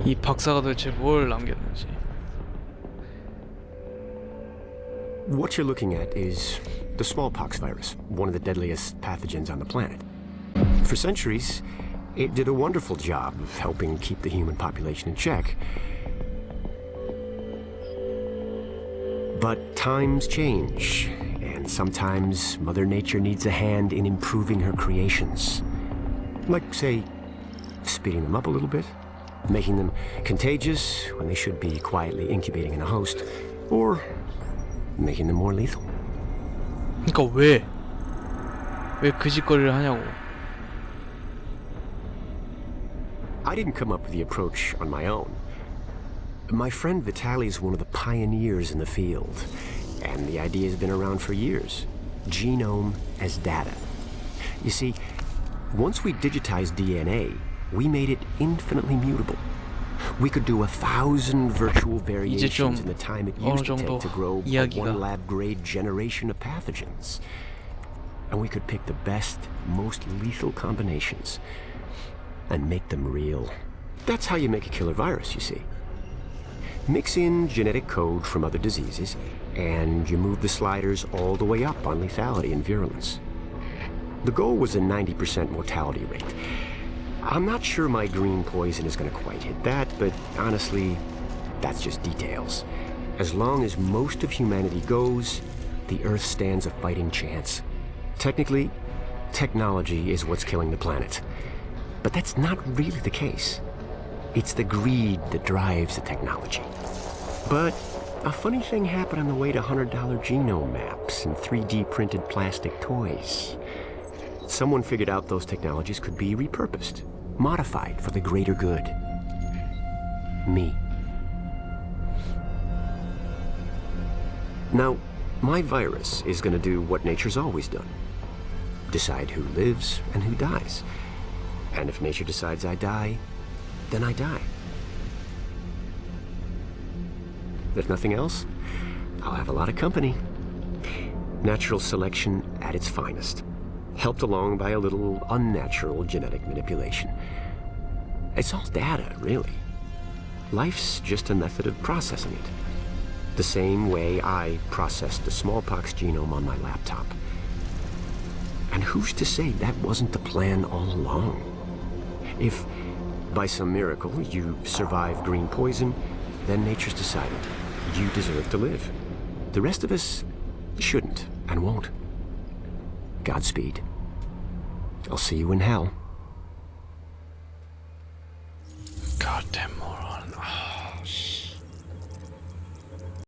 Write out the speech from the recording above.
이 박사가 도대체 뭘 남겼는지. What you're looking at is the smallpox virus, one of the deadliest pathogens on the planet. For centuries, it did a wonderful job of helping keep the human population in check. But times change, and sometimes Mother Nature needs a hand in improving her creations. Like, say, speeding them up a little bit, making them contagious when they should be quietly incubating in a host, or making them more lethal. 그러니까 왜 그 짓거리를 하냐고. I didn't come up with the approach on my own. My friend Vitaly's one of the pioneers in the field, and the idea has been around for years. Genome as data. You see, once we digitized DNA, we made it infinitely mutable. We could do 1,000 virtual variations in the time it used to take to grow a one lab-grade generation of pathogens. And we could pick the best, most lethal combinations and make them real. That's how you make a killer virus, you see. Mix in genetic code from other diseases, and you move the sliders all the way up on lethality and virulence. The goal was a 90% mortality rate. I'm not sure my green poison is going to quite hit that, but honestly, that's just details. As long as most of humanity goes, the Earth stands a fighting chance. Technically, technology is what's killing the planet. But that's not really the case. It's the greed that drives the technology. But a funny thing happened on the way to $100 genome maps and 3D printed plastic toys. Someone figured out those technologies could be repurposed, modified for the greater good. Me. Now, my virus is going to do what nature's always done. Decide who lives and who dies. And if nature decides I die, then I die. If nothing else, I'll have a lot of company. Natural selection at its finest, helped along by a little unnatural genetic manipulation. It's all data, really. Life's just a method of processing it. The same way I processed the smallpox genome on my laptop. And who's to say that wasn't the plan all along? If, by some miracle, you survive green poison, then nature's decided you deserve to live. The rest of us shouldn't and won't. Godspeed. I'll see you in hell. Goddamn moron.